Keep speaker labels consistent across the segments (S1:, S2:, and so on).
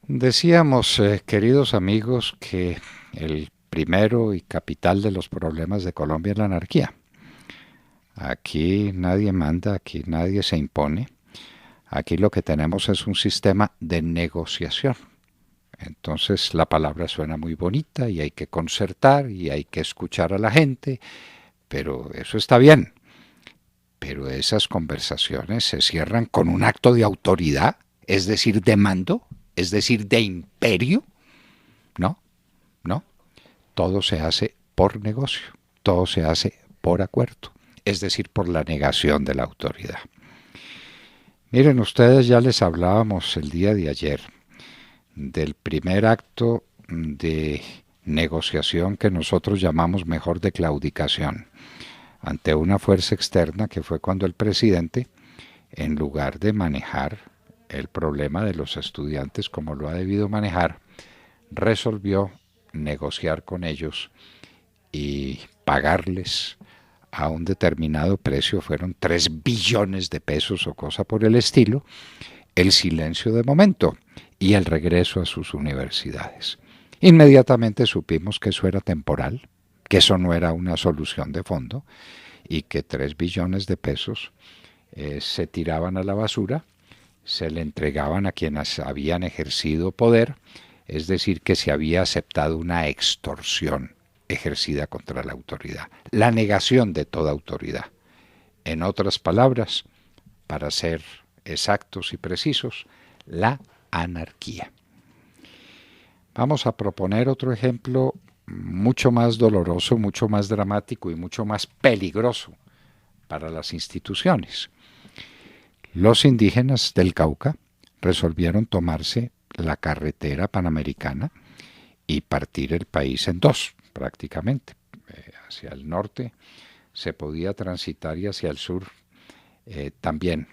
S1: Decíamos, queridos amigos, que el primero y capital de los problemas de Colombia es la anarquía. Aquí nadie manda, aquí nadie se impone. Aquí lo que tenemos es un sistema de negociación. Entonces la palabra suena muy bonita y hay que concertar y hay que escuchar a la gente, pero eso está bien. Pero esas conversaciones se cierran con un acto de autoridad, es decir, de mando, es decir, de imperio. No, no. Todo se hace por negocio, todo se hace por acuerdo, es decir, por la negación de la autoridad. Miren, ustedes ya les hablábamos el día de ayer del primer acto de negociación que nosotros llamamos mejor de claudicación ante una fuerza externa, que fue cuando el presidente, en lugar de manejar el problema de los estudiantes como lo ha debido manejar, resolvió negociar con ellos y pagarles a un determinado precio, fueron 3 billones de pesos o cosa por el estilo, el silencio de momento y el regreso a sus universidades. Inmediatamente supimos que eso era temporal, que eso no era una solución de fondo y que 3 billones de pesos se tiraban a la basura, se le entregaban a quienes habían ejercido poder, es decir, que se había aceptado una extorsión ejercida contra la autoridad, la negación de toda autoridad. En otras palabras, para ser exactos y precisos, la anarquía. Vamos a proponer otro ejemplo mucho más doloroso, mucho más dramático y mucho más peligroso para las instituciones. Los indígenas del Cauca resolvieron tomarse la carretera panamericana y partir el país en dos, prácticamente. Hacia el norte se podía transitar y hacia el sur también,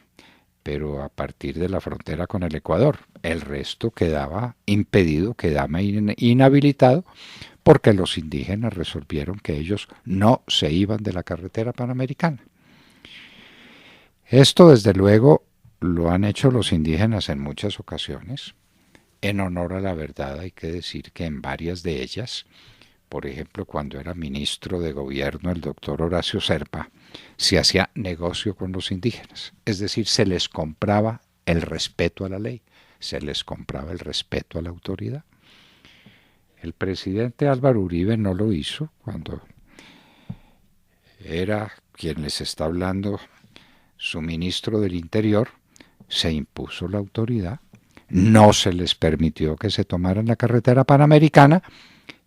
S1: pero a partir de la frontera con el Ecuador. El resto quedaba impedido, quedaba inhabilitado, porque los indígenas resolvieron que ellos no se iban de la carretera panamericana. Esto, desde luego, lo han hecho los indígenas en muchas ocasiones. En honor a la verdad hay que decir que en varias de ellas, por ejemplo, cuando era ministro de gobierno el doctor Horacio Serpa, se hacía negocio con los indígenas. Es decir, se les compraba el respeto a la ley, se les compraba el respeto a la autoridad. El presidente Álvaro Uribe no lo hizo cuando era quien les está hablando, su ministro del Interior, se impuso la autoridad, no se les permitió que se tomaran la carretera panamericana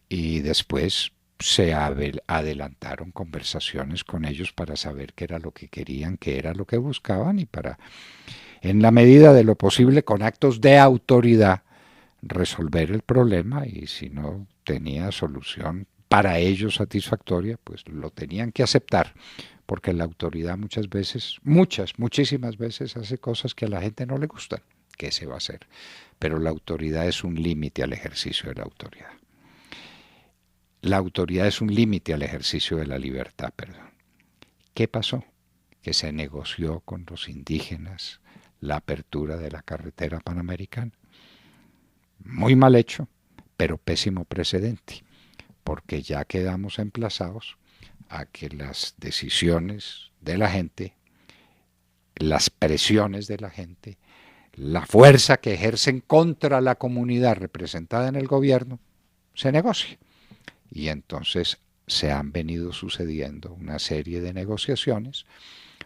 S1: y después se adelantaron conversaciones con ellos para saber qué era lo que querían, qué era lo que buscaban y para, en la medida de lo posible, con actos de autoridad, resolver el problema y si no tenía solución para ellos satisfactoria, pues lo tenían que aceptar, porque la autoridad muchas veces, muchísimas veces hace cosas que a la gente no le gustan. ¿Qué se va a hacer? Pero la autoridad es un límite al ejercicio de la autoridad. La autoridad es un límite al ejercicio de la libertad, perdón. ¿Qué pasó? Que se negoció con los indígenas la apertura de la carretera panamericana. Muy mal hecho, pero pésimo precedente, porque ya quedamos emplazados a que las decisiones de la gente, las presiones de la gente, la fuerza que ejercen contra la comunidad representada en el gobierno, se negocie. Y entonces se han venido sucediendo una serie de negociaciones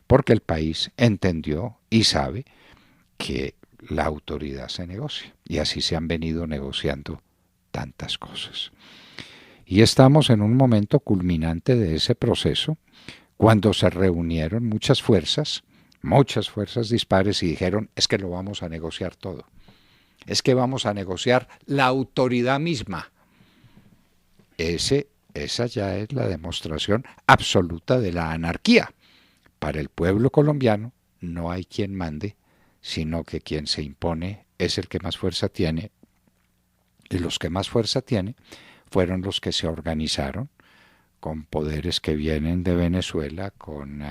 S1: porque el país entendió y sabe que la autoridad se negocia. Y así se han venido negociando tantas cosas. Y estamos en un momento culminante de ese proceso, cuando se reunieron muchas fuerzas dispares y dijeron, es que lo vamos a negociar todo. Es que vamos a negociar la autoridad misma. Esa ya es la demostración absoluta de la anarquía. Para el pueblo colombiano no hay quien mande, sino que quien se impone es el que más fuerza tiene. Y los que más fuerza tienen fueron los que se organizaron con poderes que vienen de Venezuela, con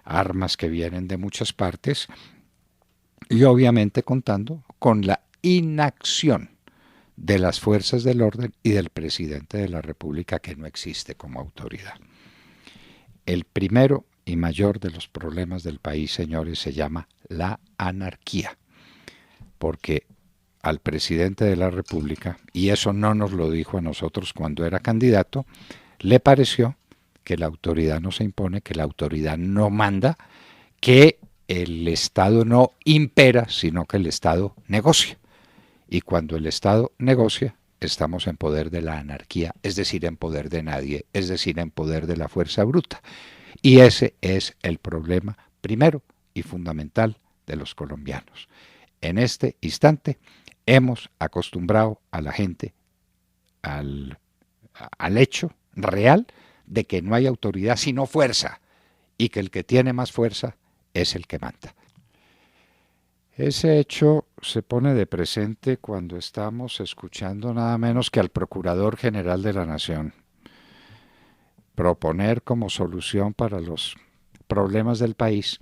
S1: armas que vienen de muchas partes y obviamente contando con la inacción de las fuerzas del orden y del presidente de la República, que no existe como autoridad. El primero y mayor de los problemas del país, señores, se llama la anarquía, porque al presidente de la República, y eso no nos lo dijo a nosotros cuando era candidato, le pareció que la autoridad no se impone, que la autoridad no manda, que el Estado no impera, sino que el Estado negocia. Y cuando el Estado negocia, estamos en poder de la anarquía, es decir, en poder de nadie, es decir, en poder de la fuerza bruta. Y ese es el problema primero y fundamental de los colombianos. En este instante hemos acostumbrado a la gente al hecho real de que no hay autoridad sino fuerza, y que el que tiene más fuerza es el que manda. Ese hecho se pone de presente cuando estamos escuchando nada menos que al Procurador General de la Nación proponer como solución para los problemas del país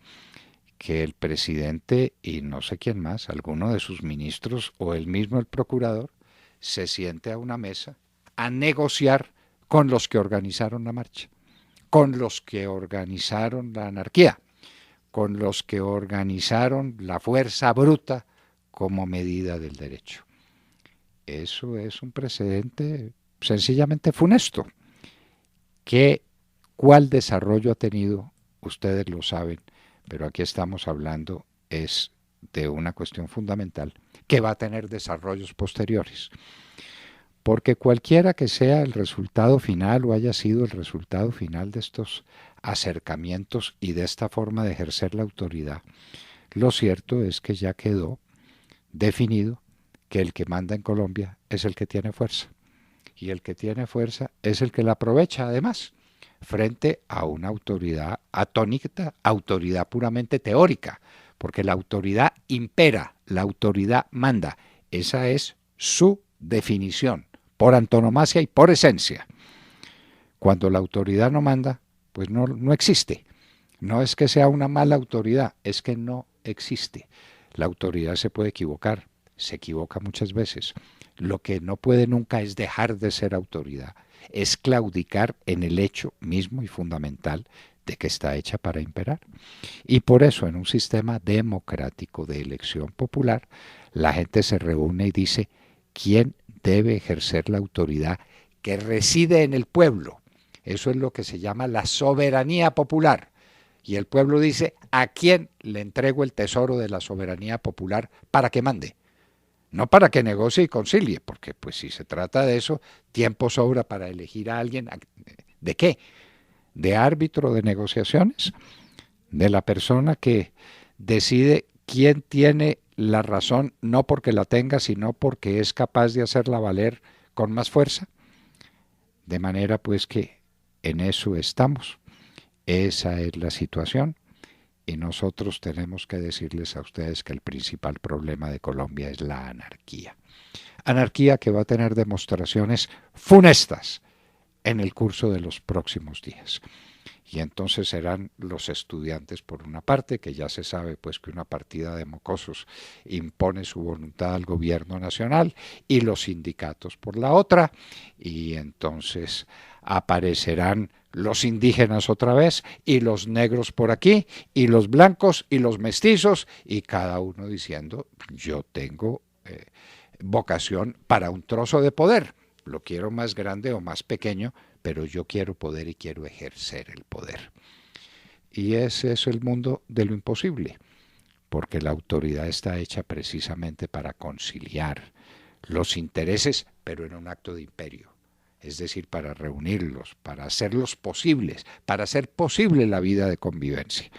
S1: que el presidente y no sé quién más, alguno de sus ministros o el mismo el procurador, se siente a una mesa a negociar con los que organizaron la marcha, con los que organizaron la anarquía, con los que organizaron la fuerza bruta como medida del derecho. Eso es un precedente sencillamente funesto. ¿Cuál desarrollo ha tenido? Ustedes lo saben, pero aquí estamos hablando es de una cuestión fundamental que va a tener desarrollos posteriores. Porque cualquiera que sea el resultado final o haya sido el resultado final de estos acercamientos y de esta forma de ejercer la autoridad, lo cierto es que ya quedó definido que el que manda en Colombia es el que tiene fuerza. Y el que tiene fuerza es el que la aprovecha, además, frente a una autoridad atónita, autoridad puramente teórica, porque la autoridad impera, la autoridad manda. Esa es su definición, por antonomasia y por esencia. Cuando la autoridad no manda, pues no existe. No es que sea una mala autoridad, es que no existe. La autoridad se puede equivocar, se equivoca muchas veces. Lo que no puede nunca es dejar de ser autoridad, es claudicar en el hecho mismo y fundamental de que está hecha para imperar. Y por eso en un sistema democrático de elección popular, la gente se reúne y dice quién debe ejercer la autoridad que reside en el pueblo. Eso es lo que se llama la soberanía popular. Y el pueblo dice, ¿a quién le entrego el tesoro de la soberanía popular para que mande? No para que negocie y concilie, porque pues si se trata de eso, tiempo sobra para elegir a alguien. ¿De qué? ¿De árbitro de negociaciones? ¿De la persona que decide quién tiene la razón, no porque la tenga, sino porque es capaz de hacerla valer con más fuerza? De manera pues que en eso estamos. Esa es la situación. Y nosotros tenemos que decirles a ustedes que el principal problema de Colombia es la anarquía. Anarquía que va a tener demostraciones funestas en el curso de los próximos días. Y entonces serán los estudiantes por una parte, que ya se sabe pues que una partida de mocosos impone su voluntad al gobierno nacional, y los sindicatos por la otra, y entonces aparecerán los indígenas otra vez, y los negros por aquí, y los blancos, y los mestizos, y cada uno diciendo, yo tengo vocación para un trozo de poder, lo quiero más grande o más pequeño, pero yo quiero poder y quiero ejercer el poder. Y ese es el mundo de lo imposible, porque la autoridad está hecha precisamente para conciliar los intereses, pero en un acto de imperio. Es decir, para reunirlos, para hacerlos posibles, para hacer posible la vida de convivencia.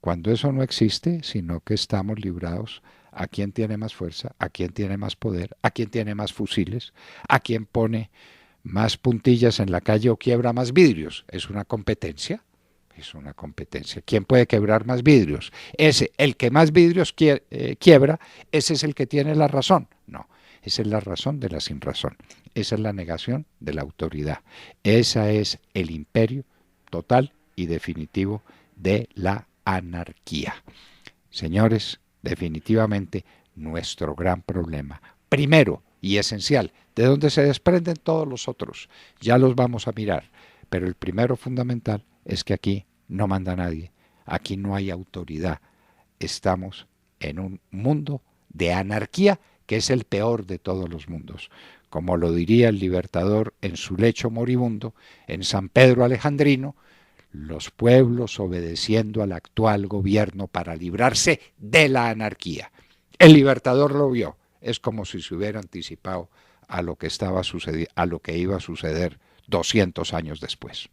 S1: Cuando eso no existe, sino que estamos librados a quién tiene más fuerza, a quién tiene más poder, a quién tiene más fusiles, a quién pone más puntillas en la calle o quiebra más vidrios. Es una competencia. Es una competencia. ¿Quién puede quebrar más vidrios? El que más vidrios quiebra, ese es el que tiene la razón. No, esa es la razón de la sinrazón. Esa es la negación de la autoridad. Esa es el imperio total y definitivo de la anarquía. Señores, definitivamente nuestro gran problema, primero y esencial, de donde se desprenden todos los otros. Ya los vamos a mirar, pero el primero fundamental es que aquí no manda nadie, aquí no hay autoridad. Estamos en un mundo de anarquía que es el peor de todos los mundos. Como lo diría el Libertador en su lecho moribundo, en San Pedro Alejandrino, los pueblos obedeciendo al actual gobierno para librarse de la anarquía. El Libertador lo vio, es como si se hubiera anticipado a lo que estaba sucediendo, a lo que iba a suceder 200 años después.